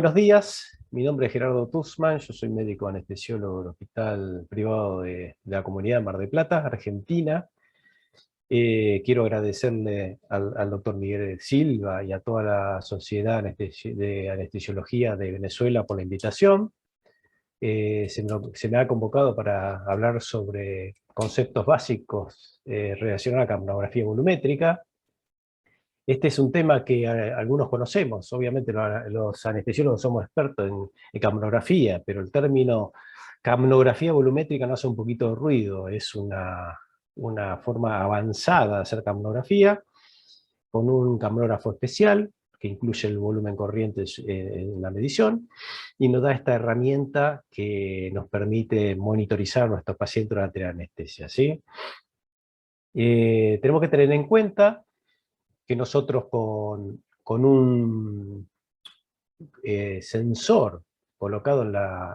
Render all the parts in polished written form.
Buenos días. Mi nombre es Gerardo Tuxman, yo soy médico anestesiólogo del Hospital Privado de la Comunidad de Mar del Plata, Argentina. Quiero agradecerle al doctor Miguel Silva y a toda la Sociedad de Anestesiología de Venezuela por la invitación. Se me ha convocado para hablar sobre conceptos básicos relacionados a la capnografía volumétrica. Este es un tema que algunos conocemos, obviamente los anestesiólogos somos expertos en capnografía, pero el término capnografía volumétrica nos hace un poquito de ruido, es una forma avanzada de hacer capnografía, con un capnógrafo especial, que incluye el volumen corriente en la medición, y nos da esta herramienta que nos permite monitorizar a nuestros pacientes durante la anestesia, ¿sí? Tenemos que tener en cuenta que nosotros con un sensor colocado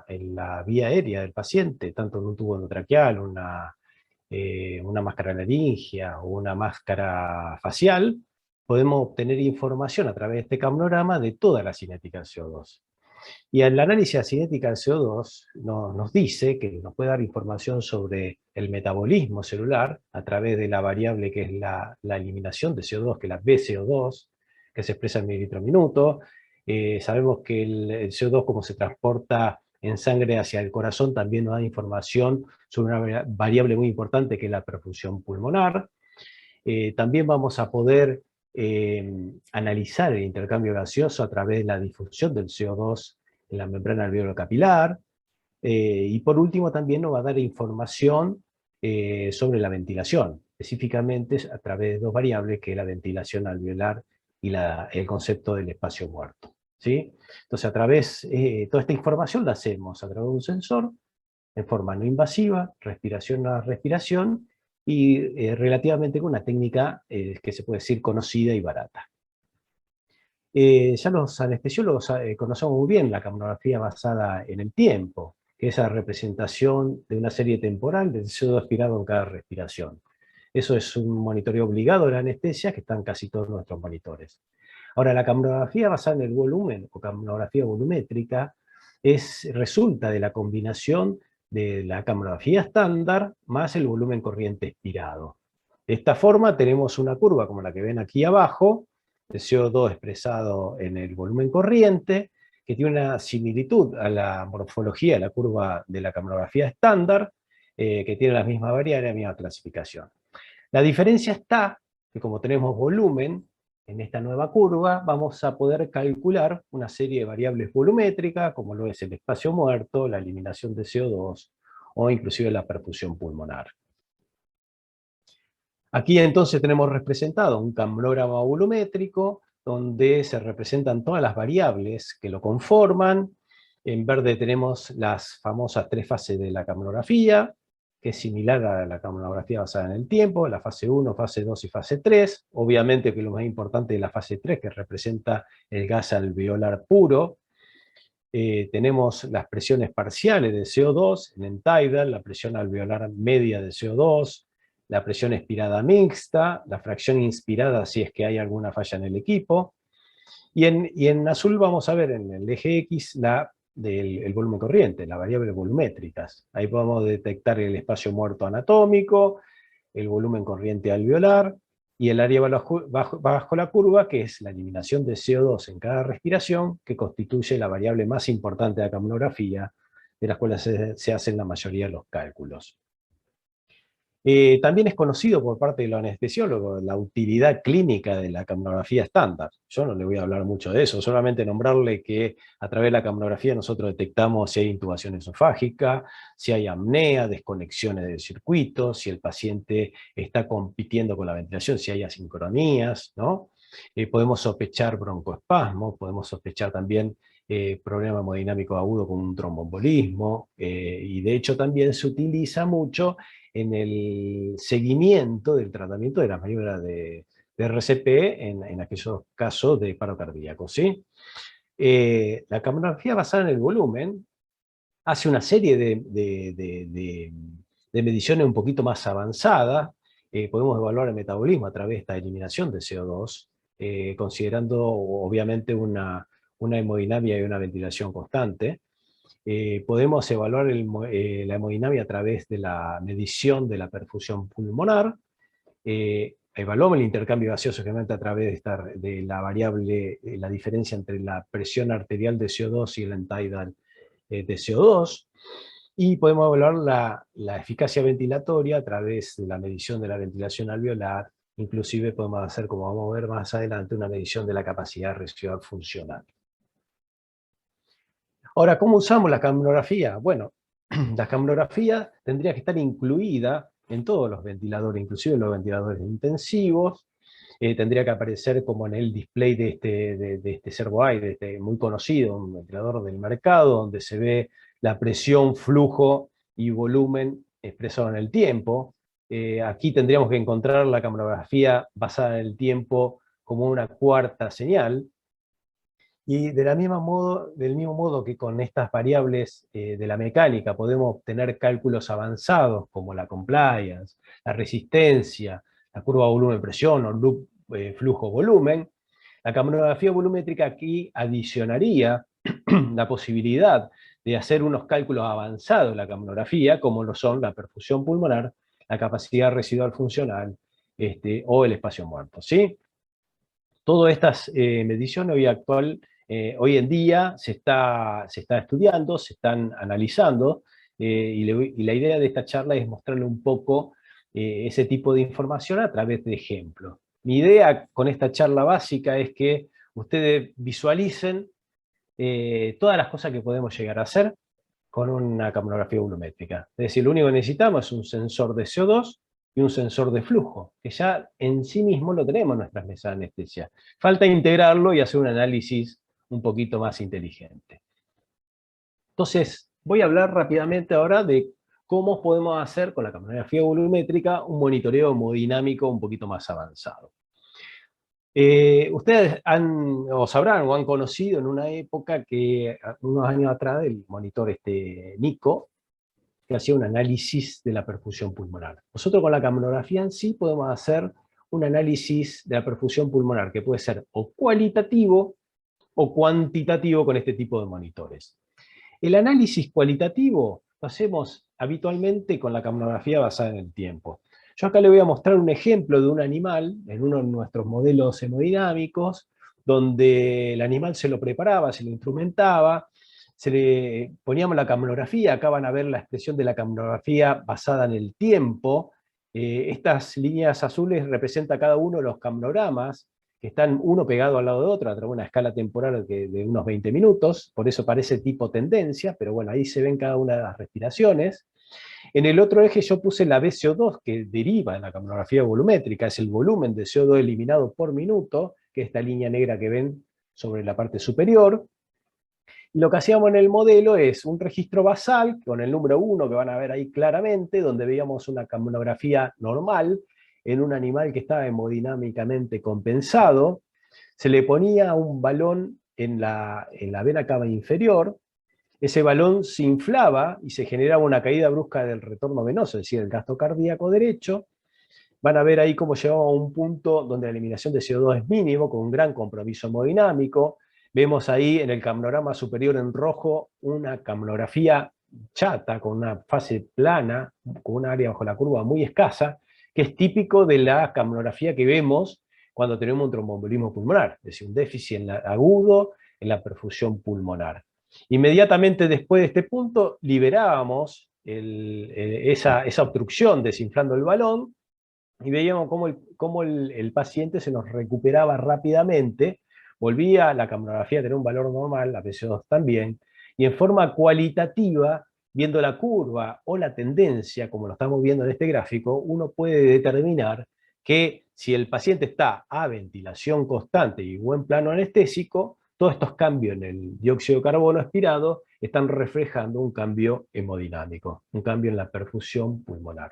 en la vía aérea del paciente, tanto en un tubo endotraqueal, una máscara laringea o una máscara facial, podemos obtener información a través de este capnograma de toda la cinética del CO2. Y el análisis de la cinética del CO2 nos dice que nos puede dar información sobre el metabolismo celular a través de la variable que es la eliminación de CO2, que es la BCO2, que se expresa en mililitro minuto. Sabemos que el CO2, como se transporta en sangre hacia el corazón, también nos da información sobre una variable muy importante que es la perfusión pulmonar. También vamos a poder analizar el intercambio gaseoso a través de la difusión del CO2 en la membrana alveolar capilar, y por último también nos va a dar información sobre la ventilación, específicamente a través de dos variables, que es la ventilación alveolar y el concepto del espacio muerto, ¿sí? Entonces toda esta información la hacemos a través de un sensor, en forma no invasiva, respiración a respiración, y relativamente con una técnica que se puede decir conocida y barata. Ya los anestesiólogos conocemos muy bien la capnografía basada en el tiempo, que es la representación de una serie temporal del CO2 aspirado en cada respiración. Eso es un monitoreo obligado de la anestesia que está en casi todos nuestros monitores. Ahora, la capnografía basada en el volumen, o capnografía volumétrica, resulta de la combinación de la capnografía estándar más el volumen corriente expirado. De esta forma tenemos una curva como la que ven aquí abajo, de CO2 expresado en el volumen corriente, que tiene una similitud a la morfología de la curva de la capnografía estándar, que tiene las mismas variables, la misma clasificación. La diferencia está que como tenemos volumen, en esta nueva curva vamos a poder calcular una serie de variables volumétricas, como lo es el espacio muerto, la eliminación de CO2, o inclusive la perfusión pulmonar. Aquí entonces tenemos representado un capnograma volumétrico, donde se representan todas las variables que lo conforman. En verde tenemos las famosas tres fases de la capnografía, que es similar a la capnografía basada en el tiempo, la fase 1, fase 2 y fase 3. Obviamente que lo más importante es la fase 3, que representa el gas alveolar puro. Tenemos las presiones parciales de CO2 en el tidal, la presión alveolar media de CO2, la presión expirada mixta, la fracción inspirada si es que hay alguna falla en el equipo. Y en azul vamos a ver en el eje X el volumen corriente, las variables volumétricas. Ahí podemos detectar el espacio muerto anatómico, el volumen corriente alveolar, y el área bajo la curva, que es la eliminación de CO2 en cada respiración, que constituye la variable más importante de la capnografía, de las cuales se hacen la mayoría de los cálculos. También es conocido por parte de los anestesiólogos la utilidad clínica de la capnografía estándar. Yo no le voy a hablar mucho de eso, solamente nombrarle que a través de la capnografía nosotros detectamos si hay intubación esofágica, si hay apnea, desconexiones del circuito, si el paciente está compitiendo con la ventilación, si hay asincronías, ¿no? Podemos sospechar broncoespasmo, podemos sospechar también problema hemodinámico agudo con un tromboembolismo, y de hecho también se utiliza mucho en el seguimiento del tratamiento de las maniobras de RCP en aquellos casos de paro cardíaco, ¿sí? La capnografía basada en el volumen hace una serie de mediciones un poquito más avanzadas. Podemos evaluar el metabolismo a través de esta eliminación de CO2, considerando obviamente una una hemodinámica y una ventilación constante. Podemos evaluar la hemodinámica a través de la medición de la perfusión pulmonar. Evaluamos el intercambio gaseoso generalmente a través de la variable, la diferencia entre la presión arterial de CO2 y el end-tidal de CO2. Y podemos evaluar la eficacia ventilatoria a través de la medición de la ventilación alveolar. Inclusive podemos hacer, como vamos a ver más adelante, una medición de la capacidad residual funcional. Ahora, ¿cómo usamos la capnografía? Bueno, la capnografía tendría que estar incluida en todos los ventiladores, inclusive en los ventiladores intensivos. Tendría que aparecer como en el display de este Servo-Aire, muy conocido, un ventilador del mercado, donde se ve la presión, flujo y volumen expresado en el tiempo. Aquí tendríamos que encontrar la capnografía basada en el tiempo como una cuarta señal. Y del mismo modo que con estas variables de la mecánica podemos obtener cálculos avanzados como la compliance, la resistencia, la curva volumen-presión o loop flujo-volumen, la capnografía volumétrica aquí adicionaría la posibilidad de hacer unos cálculos avanzados de la capnografía, como lo son la perfusión pulmonar, la capacidad residual funcional o el espacio muerto, ¿sí? Todas estas mediciones hoy en día se está estudiando, se están analizando, y la idea de esta charla es mostrarle un poco ese tipo de información a través de ejemplos. Mi idea con esta charla básica es que ustedes visualicen todas las cosas que podemos llegar a hacer con una capnografía volumétrica. Es decir, lo único que necesitamos es un sensor de CO2 y un sensor de flujo, que ya en sí mismo lo tenemos en nuestras mesas de anestesia. Falta integrarlo y hacer un análisis un poquito más inteligente. Entonces, voy a hablar rápidamente ahora de cómo podemos hacer con la capnografía volumétrica un monitoreo hemodinámico un poquito más avanzado. Ustedes sabrán o han conocido en una época que, unos años atrás, el monitor NICO, que hacía un análisis de la perfusión pulmonar. Nosotros con la capnografía en sí podemos hacer un análisis de la perfusión pulmonar, que puede ser o cualitativo o cuantitativo con este tipo de monitores. El análisis cualitativo lo hacemos habitualmente con la capnografía basada en el tiempo. Yo acá le voy a mostrar un ejemplo de un animal, en uno de nuestros modelos hemodinámicos, donde el animal se lo preparaba, se lo instrumentaba, se le poníamos la capnografía, acá van a ver la expresión de la capnografía basada en el tiempo. Estas líneas azules representan cada uno de los capnogramas, que están uno pegado al lado de otro a través de una escala temporal de unos 20 minutos, por eso parece tipo tendencia, pero bueno, ahí se ven cada una de las respiraciones. En el otro eje yo puse la VCO2, que deriva de la capnografía volumétrica, es el volumen de CO2 eliminado por minuto, que es esta línea negra que ven sobre la parte superior. Y lo que hacíamos en el modelo es un registro basal, con el número 1 que van a ver ahí claramente, donde veíamos una capnografía normal, en un animal que estaba hemodinámicamente compensado. Se le ponía un balón en la vena cava inferior, ese balón se inflaba y se generaba una caída brusca del retorno venoso, es decir, el gasto cardíaco derecho. Van a ver ahí cómo llegamos a un punto donde la eliminación de CO2 es mínimo, con un gran compromiso hemodinámico. Vemos ahí en el capnograma superior en rojo una capnografía chata, con una fase plana, con un área bajo la curva muy escasa, que es típico de la capnografía que vemos cuando tenemos un tromboembolismo pulmonar, es decir, un déficit agudo en la perfusión pulmonar. Inmediatamente después de este punto liberábamos esa obstrucción desinflando el balón, y veíamos cómo el paciente se nos recuperaba rápidamente, volvía la capnografía a tener un valor normal, la PCO2 también, y en forma cualitativa, viendo la curva o la tendencia, como lo estamos viendo en este gráfico, uno puede determinar que si el paciente está a ventilación constante y buen plano anestésico, todos estos cambios en el dióxido de carbono expirado están reflejando un cambio hemodinámico, un cambio en la perfusión pulmonar.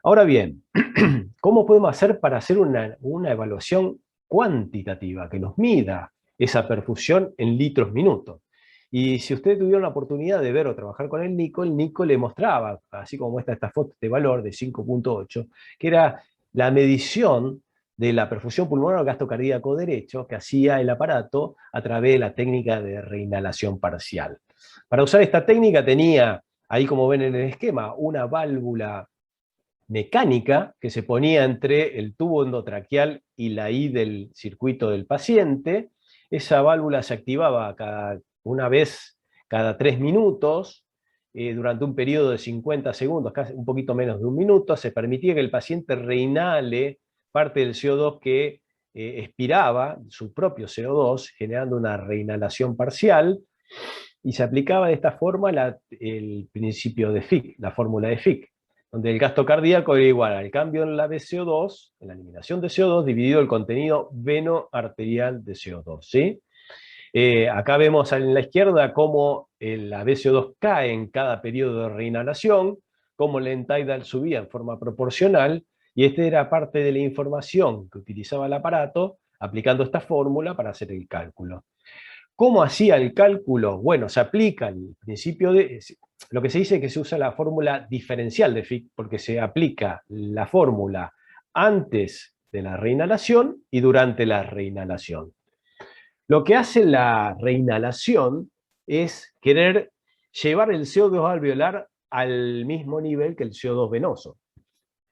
Ahora bien, ¿cómo podemos hacer para hacer una evaluación cuantitativa que nos mida esa perfusión en litros minutos? Y si ustedes tuvieron la oportunidad de ver o trabajar con el NICO le mostraba, así como muestra esta foto, este valor de 5.8, que era la medición de la perfusión pulmonar al gasto cardíaco derecho que hacía el aparato a través de la técnica de reinhalación parcial. Para usar esta técnica tenía, ahí como ven en el esquema, una válvula mecánica que se ponía entre el tubo endotraqueal y la I del circuito del paciente. Esa válvula se activaba una vez cada 3 minutos, durante un periodo de 50 segundos, casi un poquito menos de un minuto. Se permitía que el paciente reinhale parte del CO2 que expiraba, su propio CO2, generando una reinhalación parcial, y se aplicaba de esta forma el principio de Fick, la fórmula de Fick, donde el gasto cardíaco era igual al cambio en la BCO2, en la eliminación de CO2, dividido el contenido veno-arterial de CO2, ¿sí? Acá vemos en la izquierda cómo la BCO2 cae en cada periodo de reinhalación, cómo el end-tidal subía en forma proporcional, y esta era parte de la información que utilizaba el aparato, aplicando esta fórmula para hacer el cálculo. ¿Cómo hacía el cálculo? Bueno, se aplica el principio de... Lo que se dice es que se usa la fórmula diferencial de Fick, porque se aplica la fórmula antes de la reinhalación y durante la reinhalación. Lo que hace la reinhalación es querer llevar el CO2 alveolar al mismo nivel que el CO2 venoso.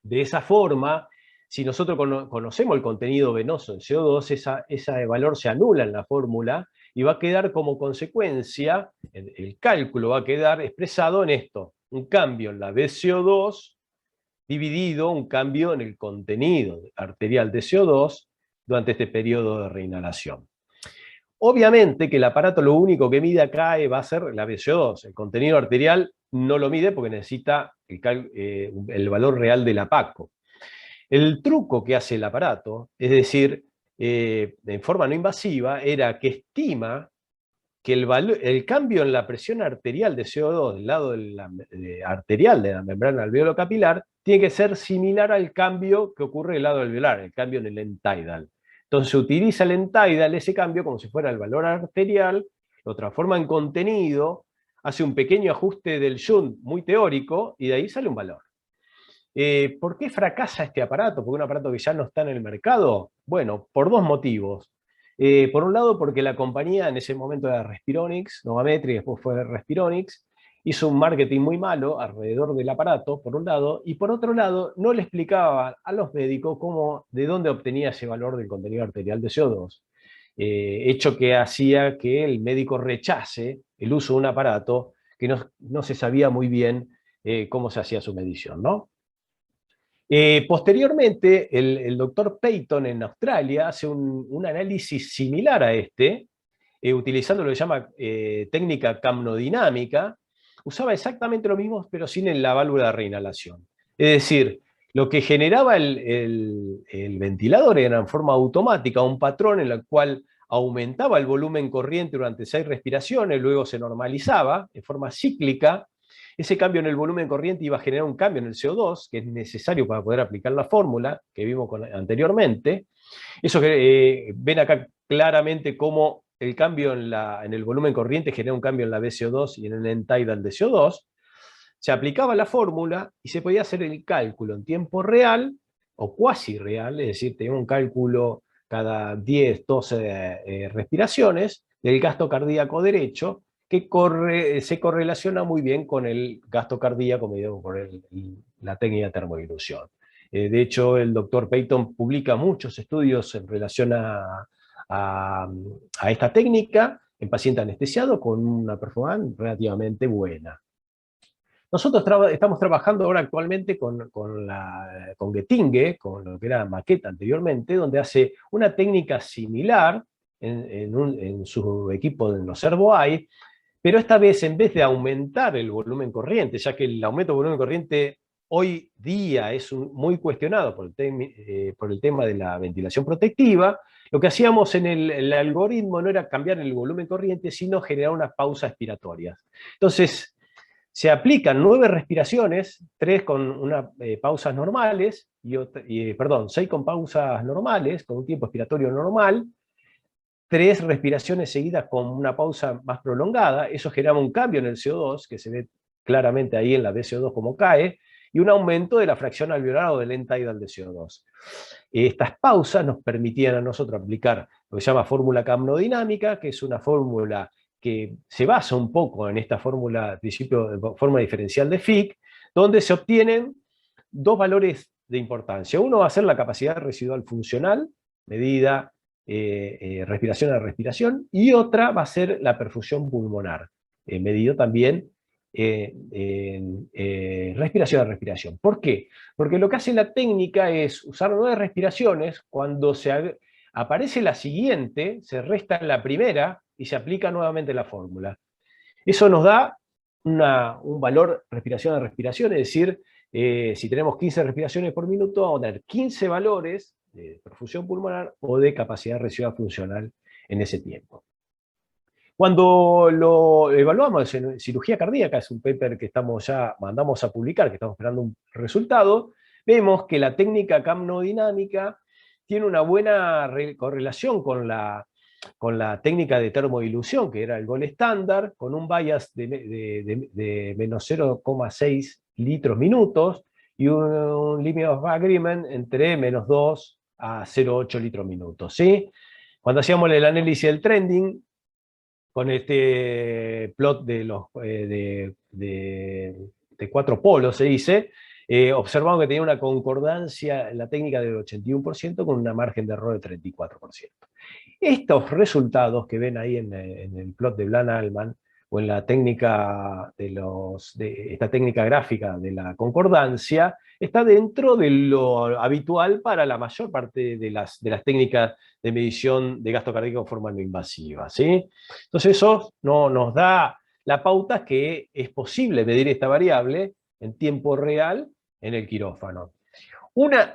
De esa forma, si nosotros conocemos el contenido venoso del CO2, ese valor se anula en la fórmula y va a quedar como consecuencia, el cálculo va a quedar expresado en esto: un cambio en la BCO2 dividido un cambio en el contenido arterial de CO2 durante este periodo de reinhalación. Obviamente que el aparato lo único que mide acá va a ser la BCO2. El contenido arterial no lo mide porque necesita el valor real de la PACO. El truco que hace el aparato, es decir, en forma no invasiva, era que estima que el cambio en la presión arterial de CO2 del lado arterial de la membrana alveolo-capilar tiene que ser similar al cambio que ocurre del lado alveolar, el cambio en el end-tidal. Entonces utiliza el end-tidal, ese cambio, como si fuera el valor arterial, lo transforma en contenido, hace un pequeño ajuste del shunt muy teórico y de ahí sale un valor. ¿Por qué fracasa este aparato? ¿Porque un aparato que ya no está en el mercado? Bueno, por dos motivos. Por un lado, porque la compañía en ese momento era Respironics, Novametri, después fue Respironics, hizo un marketing muy malo alrededor del aparato, por un lado, y por otro lado, no le explicaba a los médicos de dónde obtenía ese valor del contenido arterial de CO2. Hecho que hacía que el médico rechace el uso de un aparato que no se sabía muy bien cómo se hacía su medición, ¿no? Posteriormente, el doctor Peyton en Australia hace un análisis similar a este, utilizando lo que se llama técnica camnodinámica. Usaba exactamente lo mismo, pero sin la válvula de reinhalación. Es decir, lo que generaba el ventilador era en forma automática un patrón en el cual aumentaba el volumen corriente durante 6 respiraciones, luego se normalizaba en forma cíclica. Ese cambio en el volumen corriente iba a generar un cambio en el CO2, que es necesario para poder aplicar la fórmula que vimos anteriormente. Eso que ven acá claramente cómo el cambio en el volumen corriente genera un cambio en la BCO2 y en el end-tidal de CO2. Se aplicaba la fórmula y se podía hacer el cálculo en tiempo real o cuasi real, es decir, tenía un cálculo cada 10, 12 respiraciones del gasto cardíaco derecho, que se correlaciona muy bien con el gasto cardíaco medido por la técnica de termodilución. De hecho, el doctor Peyton publica muchos estudios en relación a esta técnica en paciente anestesiado con una performance relativamente buena. Nosotros estamos trabajando ahora actualmente con Getinge, con lo que era Maqueta anteriormente, donde hace una técnica similar en su equipo de los ServoEye, pero esta vez en vez de aumentar el volumen corriente, ya que el aumento del volumen corriente hoy día es muy cuestionado por el tema de la ventilación protectiva, lo que hacíamos en el algoritmo no era cambiar el volumen corriente, sino generar unas pausas expiratorias. Entonces, se aplican 9 respiraciones, 3 con unas pausas normales, 6 con pausas normales, con un tiempo expiratorio normal, 3 respiraciones seguidas con una pausa más prolongada. Eso genera un cambio en el CO2, que se ve claramente ahí en la BCO2 como cae, y un aumento de la fracción alveolar o del end-tidal de CO2. Estas pausas nos permitían a nosotros aplicar lo que se llama fórmula camnodinámica, que es una fórmula que se basa un poco en esta fórmula, principio, fórmula diferencial de Fick, donde se obtienen dos valores de importancia. Uno va a ser la capacidad residual funcional, medida respiración a respiración, y otra va a ser la perfusión pulmonar, medido también respiración a respiración. ¿Por qué? Porque lo que hace la técnica es usar 9 respiraciones, cuando aparece la siguiente, se resta la primera y se aplica nuevamente la fórmula. Eso nos da un valor respiración a respiración, es decir, si tenemos 15 respiraciones por minuto, vamos a tener 15 valores de perfusión pulmonar o de capacidad residual funcional en ese tiempo. Cuando lo evaluamos en cirugía cardíaca, es un paper que mandamos a publicar, que estamos esperando un resultado, vemos que la técnica camnodinámica tiene una buena correlación con la técnica de termodilución, que era el gol estándar, con un bias de menos 0,6 litros minutos, y un limit of agreement entre menos 2 a 0,8 litros minutos, ¿sí? Cuando hacíamos el análisis del trending, con este plot de 4 polos, se dice, observamos que tenía una concordancia en la técnica del 81% con una margen de error del 34%. Estos resultados que ven ahí en el plot de Blan-Allman, o en la técnica esta técnica gráfica de la concordancia, está dentro de lo habitual para la mayor parte de las técnicas de medición de gasto cardíaco en forma no invasiva, ¿sí? Entonces eso nos da la pauta que es posible medir esta variable en tiempo real en el quirófano.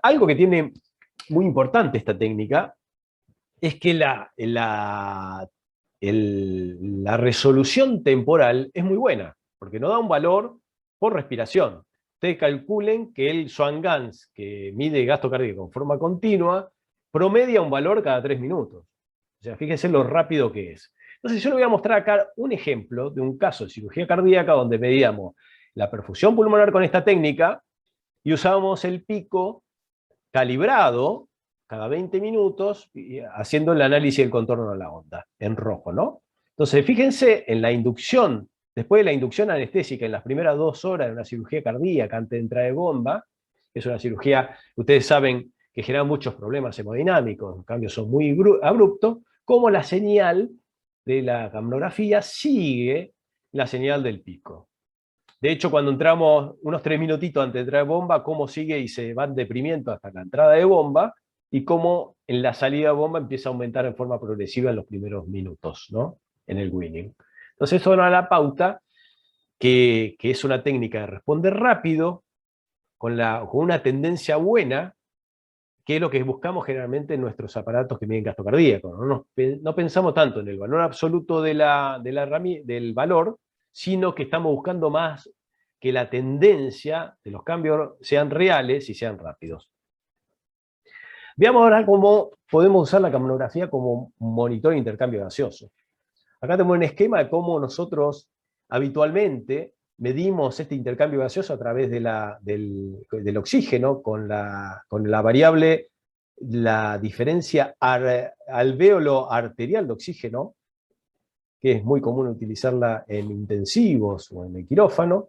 Algo que tiene muy importante esta técnica es que la resolución temporal es muy buena, porque nos da un valor por respiración. Ustedes calculen que el Swan-Ganz, que mide gasto cardíaco en forma continua, promedia un valor cada 3 minutos. O sea, fíjense lo rápido que es. Entonces yo les voy a mostrar acá un ejemplo de un caso de cirugía cardíaca donde medíamos la perfusión pulmonar con esta técnica y usábamos el pico calibrado cada 20 minutos, haciendo el análisis del contorno de la onda, en rojo, ¿no? Entonces, fíjense en la inducción, después de la inducción anestésica, en las primeras 2 horas de una cirugía cardíaca antes de entrar de bomba, que es una cirugía, ustedes saben que genera muchos problemas hemodinámicos, los cambios son muy abruptos, como la señal de la camnografía sigue la señal del pico. De hecho, cuando entramos unos 3 minutitos antes de entrar de bomba, cómo sigue y se van deprimiendo hasta la entrada de bomba, y cómo en la salida de bomba empieza a aumentar en forma progresiva en los primeros minutos, ¿no? En el weaning. Entonces eso da la pauta que es una técnica de responder rápido, con una tendencia buena, que es lo que buscamos generalmente en nuestros aparatos que miden gasto cardíaco. No pensamos tanto en el valor absoluto del valor, sino que estamos buscando más que la tendencia de los cambios sean reales y sean rápidos. Veamos ahora cómo podemos usar la camnografía como monitor de intercambio gaseoso. Acá tenemos un esquema de cómo nosotros habitualmente medimos este intercambio gaseoso a través del oxígeno con la variable, la diferencia alvéolo arterial de oxígeno, que es muy común utilizarla en intensivos o en el quirófano.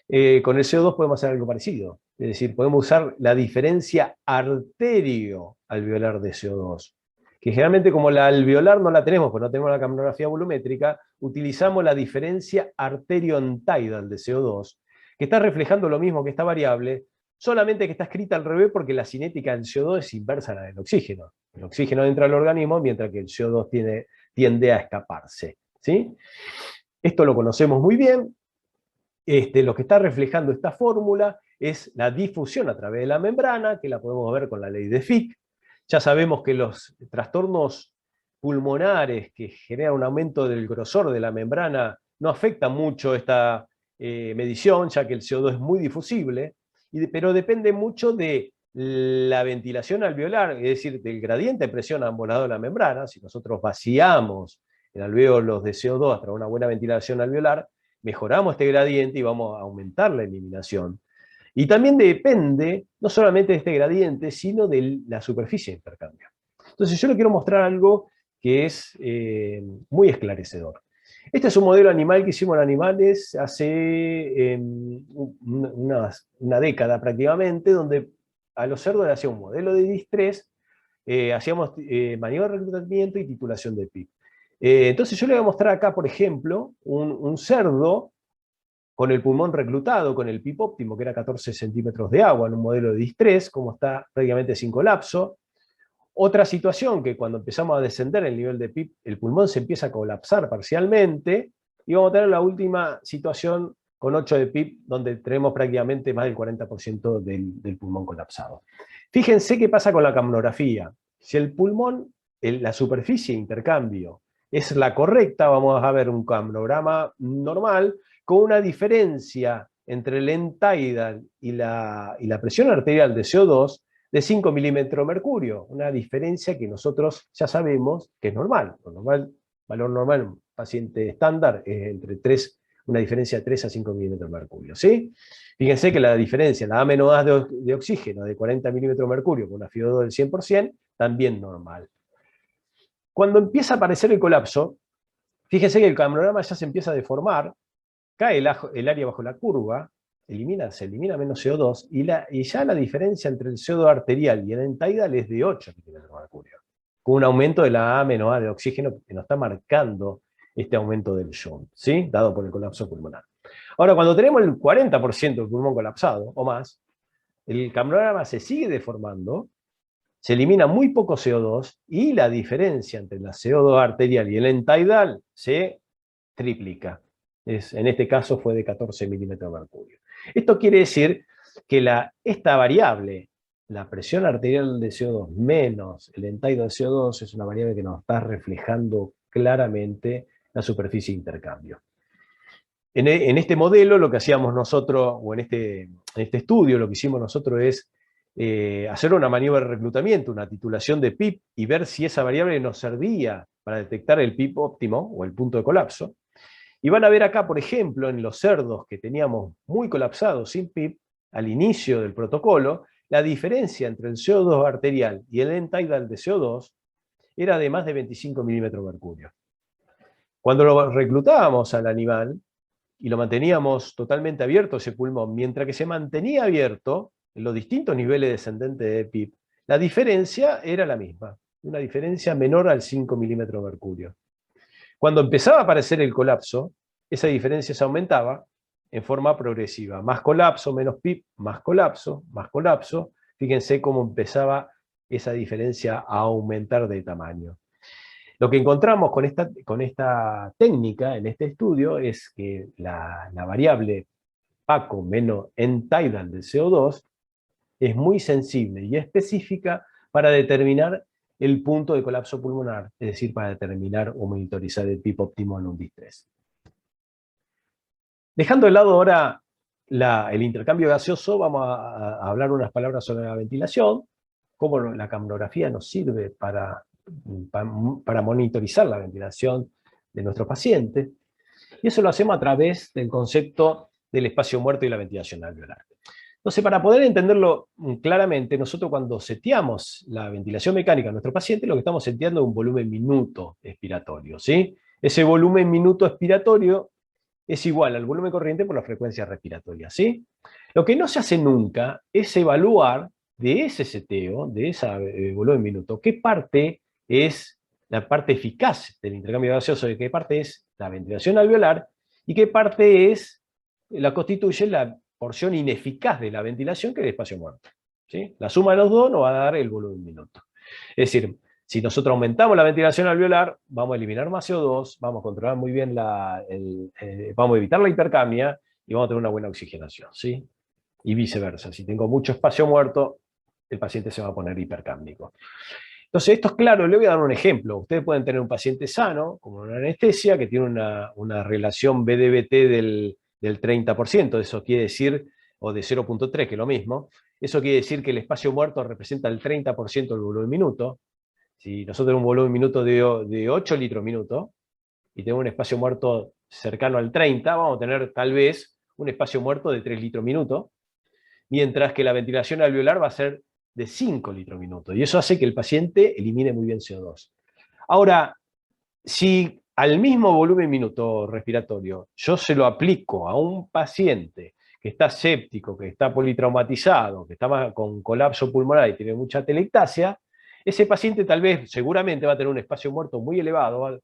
Con el CO2 podemos hacer algo parecido. Es decir, podemos usar la diferencia arterio-alveolar de CO2, que generalmente como la alveolar no la tenemos, porque no tenemos la camnografía volumétrica, utilizamos la diferencia arterio-end-tidal de CO2, que está reflejando lo mismo que esta variable, solamente que está escrita al revés porque la cinética del CO2 es inversa a la del oxígeno. El oxígeno entra al organismo mientras que el CO2 tiende a escaparse, ¿sí? Esto lo conocemos muy bien. Lo que está reflejando esta fórmula es la difusión a través de la membrana, que la podemos ver con la ley de Fick. Ya sabemos que los trastornos pulmonares que generan un aumento del grosor de la membrana no afectan mucho esta medición, ya que el CO2 es muy difusible, pero depende mucho de la ventilación alveolar, es decir, del gradiente de presión a ambos lados de la membrana. Si nosotros vaciamos el alvéolos de CO2 hasta una buena ventilación alveolar, mejoramos este gradiente y vamos a aumentar la eliminación. Y también depende, no solamente de este gradiente, sino de la superficie de intercambio. Entonces yo le quiero mostrar algo que es muy esclarecedor. Este es un modelo animal que hicimos en animales hace una década prácticamente, donde a los cerdos le hacía un modelo de distrés, hacíamos maniobra de reclutamiento y titulación de PIP. Entonces yo le voy a mostrar acá, por ejemplo, un cerdo con el pulmón reclutado, con el PIP óptimo, que era 14 centímetros de agua, en un modelo de distrés, como está prácticamente sin colapso. Otra situación, que cuando empezamos a descender el nivel de PIP, el pulmón se empieza a colapsar parcialmente, y vamos a tener la última situación con 8 de PIP, donde tenemos prácticamente más del 40% del pulmón colapsado. Fíjense qué pasa con la capnografía. Si el pulmón, la superficie de intercambio es la correcta, vamos a ver un capnograma normal, con una diferencia entre el end-tidal y la presión arterial de CO2 de 5 milímetros de mercurio, una diferencia que nosotros ya sabemos que es normal. Valor normal en un paciente estándar es entre 3, una diferencia de 3 a 5 milímetros de mercurio, ¿sí? Fíjense que la diferencia, la A-A de oxígeno de 40 milímetros de mercurio con una FiO2 del 100%, también normal. Cuando empieza a aparecer el colapso, fíjense que el panorama ya se empieza a deformar, cae el área bajo la curva, se elimina menos CO2, y ya la diferencia entre el CO2 arterial y el end-tidal es de 8 milímetros de mercurio, con un aumento de la A-A de oxígeno que nos está marcando este aumento del shunt, ¿sí? Dado por el colapso pulmonar. Ahora, cuando tenemos el 40% del pulmón colapsado o más, el panorama se sigue deformando, se elimina muy poco CO2 y la diferencia entre la CO2 arterial y el end-tidal se triplica. En este caso fue de 14 milímetros de mercurio. Esto quiere decir que esta variable, la presión arterial de CO2 menos el end-tidal de CO2, es una variable que nos está reflejando claramente la superficie de intercambio. En este modelo lo que hacíamos nosotros, o en este estudio, lo que hicimos nosotros es hacer una maniobra de reclutamiento, una titulación de PIP, y ver si esa variable nos servía para detectar el PIP óptimo, o el punto de colapso. Y van a ver acá, por ejemplo, en los cerdos que teníamos muy colapsados sin PIP, al inicio del protocolo, la diferencia entre el CO2 arterial y el end-tidal de CO2 era de más de 25 milímetros de mercurio. Cuando lo reclutábamos al animal y lo manteníamos totalmente abierto ese pulmón, mientras que se mantenía abierto en los distintos niveles descendentes de PIP, la diferencia era la misma, una diferencia menor al 5 milímetros de mercurio. Cuando empezaba a aparecer el colapso, esa diferencia se aumentaba en forma progresiva. Más colapso, menos PIP, más colapso, más colapso. Fíjense cómo empezaba esa diferencia a aumentar de tamaño. Lo que encontramos con esta técnica en este estudio es que la variable PACO menos end-tidal del CO2 es muy sensible y específica para determinar el punto de colapso pulmonar, es decir, para determinar o monitorizar el PIP óptimo en un distrés. Dejando de lado ahora el intercambio gaseoso, vamos a hablar unas palabras sobre la ventilación, cómo la capnografía nos sirve para monitorizar la ventilación de nuestro paciente, y eso lo hacemos a través del concepto del espacio muerto y la ventilación alveolar. Entonces, para poder entenderlo claramente, nosotros cuando seteamos la ventilación mecánica a nuestro paciente, lo que estamos seteando es un volumen minuto expiratorio, ¿sí? Ese volumen minuto expiratorio es igual al volumen corriente por la frecuencia respiratoria, ¿sí? Lo que no se hace nunca es evaluar de ese seteo, de ese volumen minuto, qué parte es la parte eficaz del intercambio gaseoso, de qué parte es la ventilación alveolar y qué parte la constituye la porción ineficaz de la ventilación, que es el espacio muerto, ¿sí? La suma de los dos nos va a dar el volumen minuto. Es decir, si nosotros aumentamos la ventilación alveolar, vamos a eliminar más CO2, vamos a controlar muy bien vamos a evitar la hipercapnia y vamos a tener una buena oxigenación, ¿sí? Y viceversa, si tengo mucho espacio muerto, el paciente se va a poner hipercápnico. Entonces, esto es claro, le voy a dar un ejemplo. Ustedes pueden tener un paciente sano, como una anestesia, que tiene una relación BDBT del 30%, eso quiere decir, o de 0,3, que es lo mismo, eso quiere decir que el espacio muerto representa el 30% del volumen minuto. Si nosotros tenemos un volumen minuto de 8 litros minuto, y tenemos un espacio muerto cercano al 30, vamos a tener tal vez un espacio muerto de 3 litros minuto. mientras que la ventilación alveolar va a ser de 5 litros minuto, y eso hace que el paciente elimine muy bien CO2. Ahora, si al mismo volumen minuto respiratorio yo se lo aplico a un paciente que está séptico, que está politraumatizado, que está con colapso pulmonar y tiene mucha atelectasia, ese paciente tal vez, seguramente va a tener un espacio muerto muy elevado,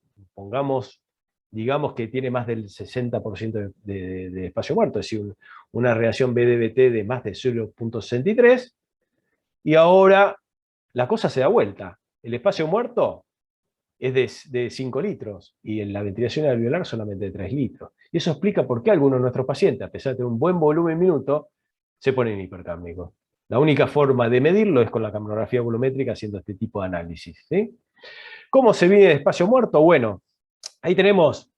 digamos que tiene más del 60% de espacio muerto, es decir, una reacción BDBT de más de 0.63, y ahora la cosa se da vuelta. El espacio muerto es de 5 litros, y en la ventilación alveolar solamente de 3 litros. Y eso explica por qué algunos de nuestros pacientes, a pesar de tener un buen volumen minuto, se ponen hipercárnicos. La única forma de medirlo es con la capnografía volumétrica haciendo este tipo de análisis, ¿sí? ¿Cómo se mide el espacio muerto? Bueno, ahí tenemos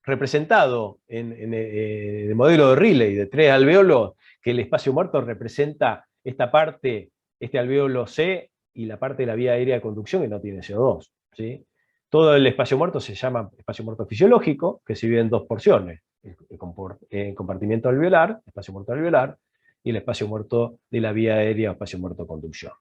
representado en el modelo de Riley de 3 alveolos, que el espacio muerto representa esta parte, este alveolo C, y la parte de la vía aérea de conducción que no tiene CO2, ¿sí? Todo el espacio muerto se llama espacio muerto fisiológico, que se divide en dos porciones: el compartimiento alveolar, espacio muerto alveolar, y el espacio muerto de la vía aérea o espacio muerto de conducción.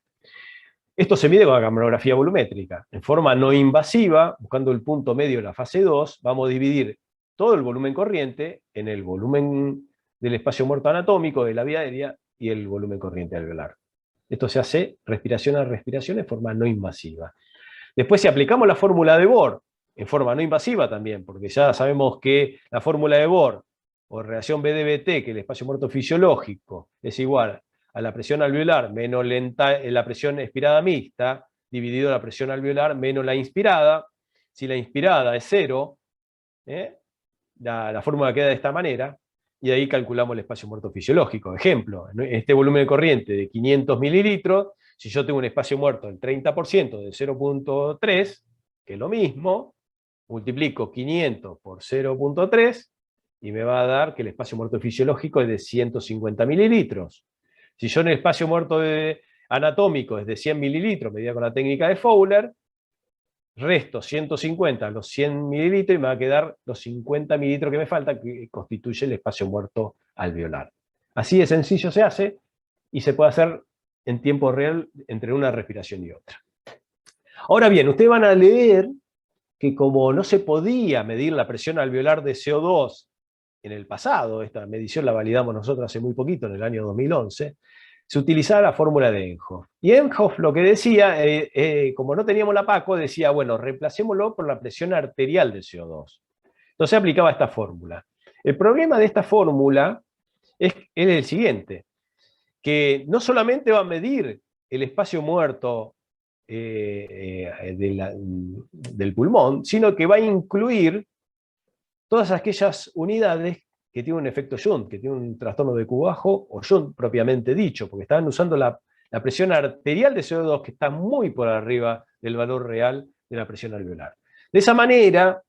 Esto se mide con la capnografía volumétrica. En forma no invasiva, buscando el punto medio de la fase 2, vamos a dividir todo el volumen corriente en el volumen del espacio muerto anatómico de la vía aérea y el volumen corriente alveolar. Esto se hace respiración a respiración en forma no invasiva. Después, si aplicamos la fórmula de Bohr, en forma no invasiva también, porque ya sabemos que la fórmula de Bohr, o reacción BDBT, que el espacio muerto fisiológico es igual a la presión alveolar menos la presión expirada mixta, dividido la presión alveolar menos la inspirada. Si la inspirada es 0, la fórmula queda de esta manera, y ahí calculamos el espacio muerto fisiológico. Ejemplo, en este volumen de corriente de 500 mililitros, si yo tengo un espacio muerto del 30% de 0.3, que es lo mismo, multiplico 500 por 0.3, y me va a dar que el espacio muerto fisiológico es de 150 mililitros. Si yo en el espacio muerto anatómico es de 100 mililitros, medida con la técnica de Fowler, resto 150 a los 100 mililitros y me va a quedar los 50 mililitros que me faltan, que constituye el espacio muerto alveolar. Así de sencillo se hace, y se puede hacer en tiempo real entre una respiración y otra. Ahora bien, ustedes van a leer que como no se podía medir la presión alveolar de CO2 en el pasado, esta medición la validamos nosotros hace muy poquito, en el año 2011, se utilizaba la fórmula de Enkhoff. Y Enkhoff lo que decía, como no teníamos la PACO, decía, bueno, reemplacémoslo por la presión arterial de CO2. Entonces aplicaba esta fórmula. El problema de esta fórmula es el siguiente, que no solamente va a medir el espacio muerto del pulmón, sino que va a incluir todas aquellas unidades que tienen un efecto shunt, que tienen un trastorno de Q bajo, o shunt propiamente dicho, porque estaban usando la presión arterial de CO2, que está muy por arriba del valor real de la presión alveolar. De esa manera,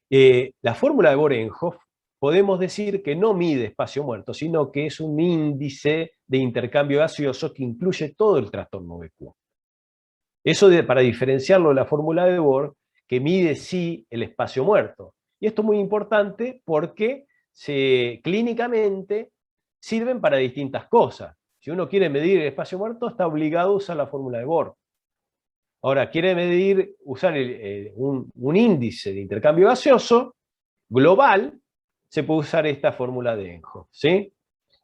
la fórmula de Bohr-Enkhoff podemos decir que no mide espacio muerto, sino que es un índice de intercambio gaseoso que incluye todo el trastorno de Q. Eso para diferenciarlo de la fórmula de Bohr, que mide sí el espacio muerto. Y esto es muy importante porque clínicamente sirven para distintas cosas. Si uno quiere medir el espacio muerto, está obligado a usar la fórmula de Bohr. Ahora, quiere usar un índice de intercambio gaseoso global, se puede usar esta fórmula de Enkhoff, ¿sí?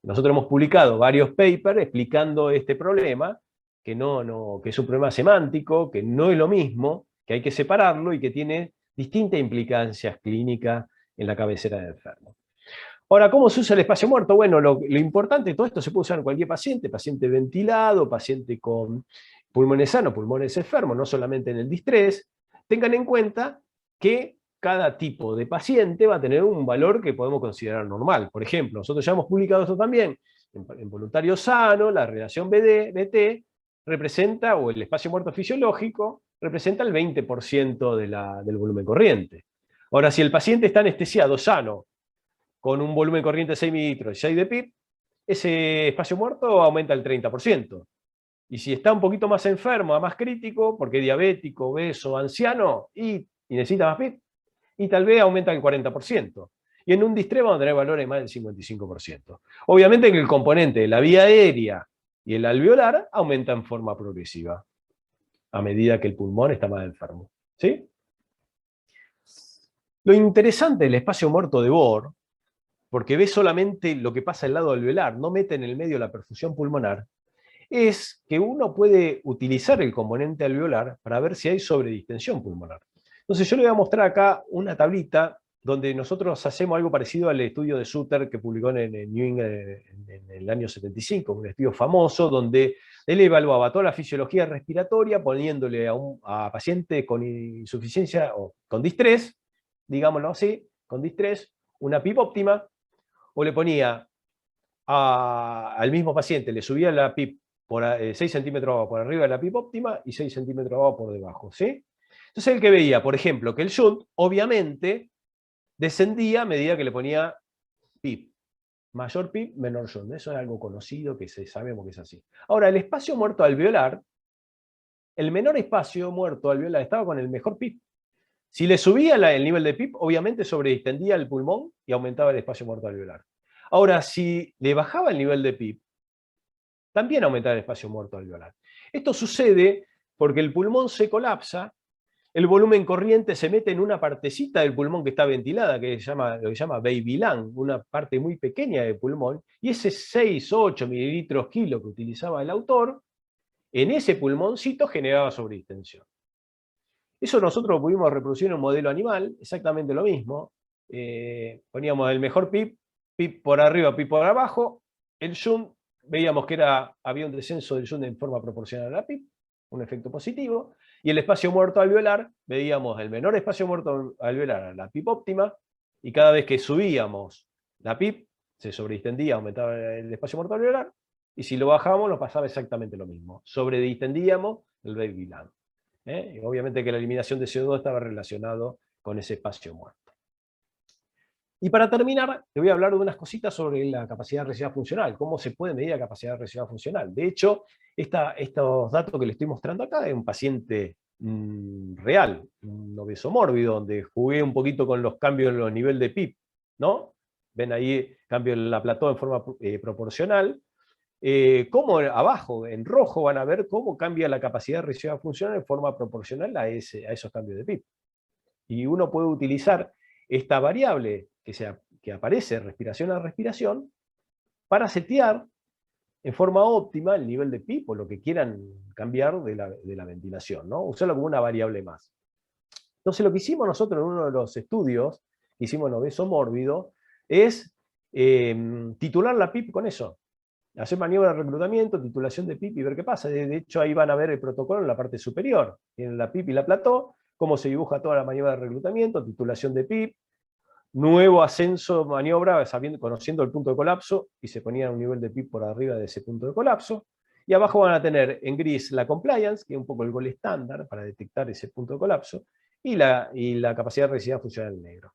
Nosotros hemos publicado varios papers explicando este problema, que es un problema semántico, que no es lo mismo, que hay que separarlo y que tiene distintas implicancias clínicas en la cabecera del enfermo. Ahora, ¿cómo se usa el espacio muerto? Bueno, lo importante de todo esto se puede usar en cualquier paciente ventilado, paciente con pulmones sanos, pulmones enfermos, no solamente en el distrés. Tengan en cuenta que cada tipo de paciente va a tener un valor que podemos considerar normal. Por ejemplo, nosotros ya hemos publicado esto también, en voluntario sano, la relación BT representa, o el espacio muerto fisiológico, representa el 20% del volumen corriente. Ahora, si el paciente está anestesiado sano, con un volumen corriente de 6 mililitros y 6 de PIB, ese espacio muerto aumenta el 30%. Y si está un poquito más enfermo, más crítico, porque es diabético, obeso, anciano, y necesita más PIB, y tal vez aumenta el 40%. Y en un distrés vamos a tener valores más del 55%. Obviamente que el componente de la vía aérea y el alveolar aumenta en forma progresiva, a medida que el pulmón está más enfermo. ¿Sí? Lo interesante del espacio muerto de Bohr, porque ve solamente lo que pasa al lado alveolar, no mete en el medio la perfusión pulmonar, es que uno puede utilizar el componente alveolar para ver si hay sobredistensión pulmonar. Entonces yo le voy a mostrar acá una tablita donde nosotros hacemos algo parecido al estudio de Suter que publicó en New England en el año 75, un estudio famoso donde él evaluaba toda la fisiología respiratoria poniéndole a paciente con insuficiencia o con distrés, digámoslo así, con distrés, una PIP óptima, o le ponía al mismo paciente, le subía la PIP por 6 centímetros abajo por arriba de la PIP óptima y 6 centímetros abajo por debajo, ¿sí? Entonces el que veía, por ejemplo, que el shunt obviamente descendía a medida que le ponía PIP. Mayor PIP, menor shunt. Eso es algo conocido que sabemos que es así. Ahora, el espacio muerto alveolar, el menor espacio muerto alveolar estaba con el mejor PIP. Si le subía el nivel de PIP, obviamente sobredistendía el pulmón y aumentaba el espacio muerto alveolar. Ahora, si le bajaba el nivel de PIP, también aumentaba el espacio muerto alveolar. Esto sucede porque el pulmón se colapsa, el volumen corriente se mete en una partecita del pulmón que está ventilada, que lo que se llama baby lung, una parte muy pequeña del pulmón, y ese 6-8 mililitros kilo que utilizaba el autor, en ese pulmoncito generaba sobredistensión. Eso nosotros lo pudimos reproducir en un modelo animal, exactamente lo mismo. Poníamos el mejor PIP, PIP por arriba, PIP por abajo, el shunt, veíamos que había un descenso del shunt en forma proporcional a la PIP, un efecto positivo, y el espacio muerto alveolar, veíamos el menor espacio muerto alveolar a la PIP óptima, y cada vez que subíamos la PIP, se sobredistendía, aumentaba el espacio muerto alveolar, y si lo bajábamos nos pasaba exactamente lo mismo, sobredistendíamos el baby lung. Y obviamente que la eliminación de CO2 estaba relacionado con ese espacio muerto. Y para terminar, te voy a hablar de unas cositas sobre la capacidad de residual funcional, cómo se puede medir la capacidad de residual funcional. De hecho, estos datos que le estoy mostrando acá es un paciente real, un obeso mórbido, donde jugué un poquito con los cambios en los niveles de PIP, ¿no? Ven ahí cambio en la plató en forma proporcional. Como abajo, en rojo, van a ver cómo cambia la capacidad de residual funcional en forma proporcional a esos cambios de PIP. Y uno puede utilizar esta variable que aparece respiración a respiración para setear en forma óptima el nivel de PIP o lo que quieran cambiar de la ventilación, ¿no? Usarlo como una variable más. Entonces lo que hicimos nosotros en uno de los estudios que hicimos en obeso mórbido es titular la PIP con eso. Hacer maniobra de reclutamiento, titulación de PIP y ver qué pasa. De hecho, ahí van a ver el protocolo en la parte superior. Tienen la PIP y la plató, cómo se dibuja toda la maniobra de reclutamiento, titulación de PIP, nuevo ascenso, maniobra, conociendo el punto de colapso, y se ponía un nivel de PIP por arriba de ese punto de colapso. Y abajo van a tener en gris la compliance, que es un poco el gol estándar para detectar ese punto de colapso, y la capacidad de residual funcional en negro.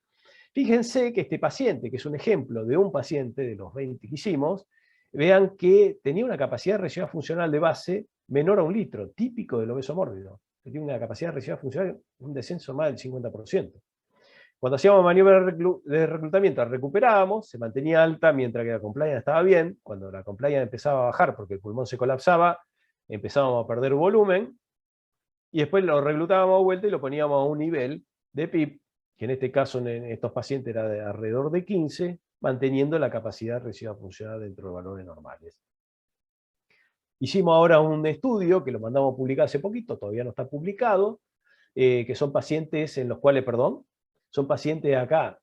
Fíjense que este paciente, que es un ejemplo de un paciente de los 20 que hicimos, vean que tenía una capacidad de residual funcional de base menor a 1 litro, típico del obeso mórbido, que tiene una capacidad de residual funcional, un descenso más del 50%. Cuando hacíamos maniobra de reclutamiento, la recuperábamos, se mantenía alta mientras que la compliance estaba bien. Cuando la compliance empezaba a bajar porque el pulmón se colapsaba, empezábamos a perder volumen, y después lo reclutábamos a vuelta y lo poníamos a un nivel de PIP, que en este caso en estos pacientes era de alrededor de 15, manteniendo la capacidad residual funcional dentro de valores normales. Hicimos ahora un estudio que lo mandamos a publicar hace poquito, todavía no está publicado, que son pacientes en los cuales, son pacientes acá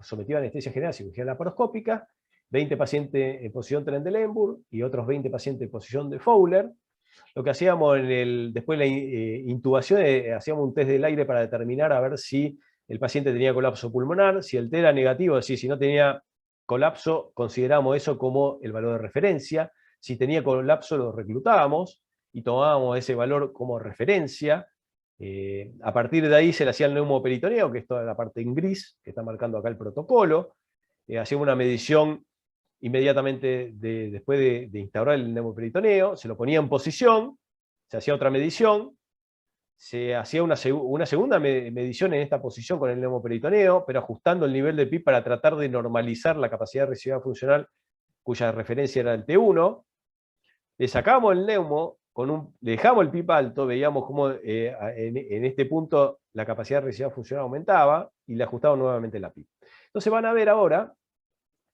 sometidos a anestesia general, cirugía laparoscópica, 20 pacientes en posición Trendelenburg y otros 20 pacientes en posición de Fowler. Lo que hacíamos después de la intubación, hacíamos un test del aire para determinar a ver si el paciente tenía colapso pulmonar. Si el T era negativo, es decir, si no tenía colapso, consideramos eso como el valor de referencia. Si tenía colapso, lo reclutábamos y tomábamos ese valor como referencia. A partir de ahí se le hacía el neumoperitoneo, que es toda la parte en gris, que está marcando acá el protocolo. Hacíamos una medición inmediatamente después de instaurar el neumoperitoneo, se lo ponía en posición, se hacía otra medición, se hacía una segunda medición en esta posición con el neumoperitoneo, pero ajustando el nivel de PIB para tratar de normalizar la capacidad de residual funcional, cuya referencia era el T1. Le sacamos el neumo, le dejamos el PIB alto, veíamos cómo en este punto la capacidad de residual funcional aumentaba, y le ajustamos nuevamente la PIB. Entonces van a ver ahora,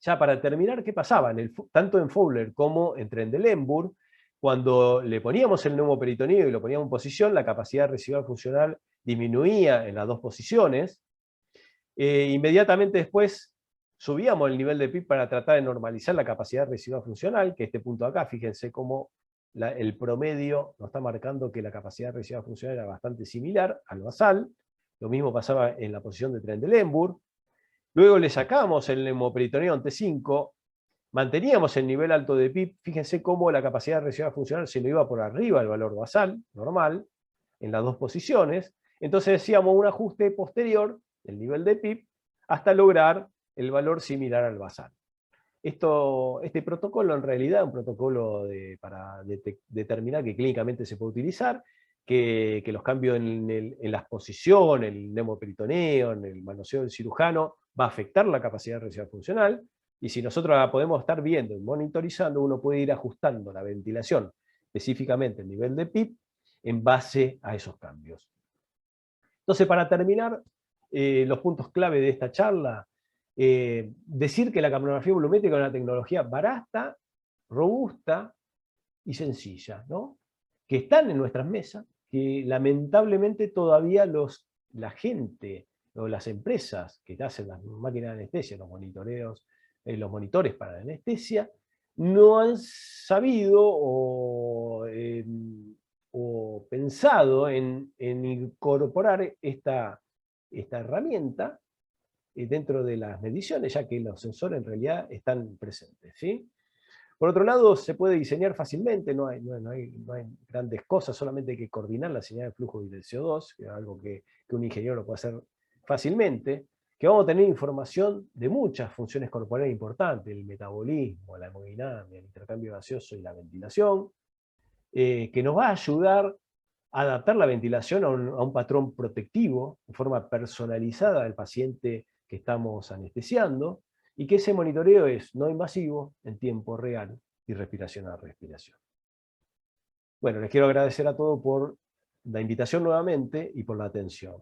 ya para terminar, qué pasaba, tanto en Fowler como en Trendelenburg. Cuando le poníamos el neumoperitoneo y lo poníamos en posición, la capacidad residual funcional disminuía en las dos posiciones. Inmediatamente después subíamos el nivel de PIB para tratar de normalizar la capacidad residual funcional, que este punto acá, fíjense cómo el promedio nos está marcando que la capacidad residual funcional era bastante similar al basal. Lo mismo pasaba en la posición de Trendelenburg. Luego le sacamos el neumoperitoneo en T5, manteníamos el nivel alto de PIB, fíjense cómo la capacidad residual funcional se lo iba por arriba del valor basal, normal, en las dos posiciones. Entonces decíamos un ajuste posterior del nivel de PIB hasta lograr el valor similar al basal. Este protocolo en realidad es un protocolo para determinar que clínicamente se puede utilizar, que los cambios en las posiciones, el neumoperitoneo, en el manoseo del cirujano, va a afectar la capacidad residual funcional, y si nosotros la podemos estar viendo y monitorizando, uno puede ir ajustando la ventilación, específicamente el nivel de PIB, en base a esos cambios. Entonces, para terminar, los puntos clave de esta charla: decir que la capnografía volumétrica es una tecnología barata, robusta y sencilla, ¿no? Que están en nuestras mesas, que lamentablemente todavía la gente o las empresas que hacen las máquinas de anestesia, los monitoreos, los monitores para la anestesia, no han sabido o pensado en incorporar esta herramienta dentro de las mediciones, ya que los sensores en realidad están presentes, ¿sí? Por otro lado, se puede diseñar fácilmente, no hay grandes cosas, solamente hay que coordinar la señal de flujo y del CO2, que es algo que un ingeniero lo puede hacer fácilmente, que vamos a tener información de muchas funciones corporales importantes: el metabolismo, la hemodinamia, el intercambio gaseoso y la ventilación, que nos va a ayudar a adaptar la ventilación a un patrón protectivo, de forma personalizada al paciente que estamos anestesiando, y que ese monitoreo es no invasivo, en tiempo real y respiración a respiración. Bueno, les quiero agradecer a todos por la invitación nuevamente y por la atención.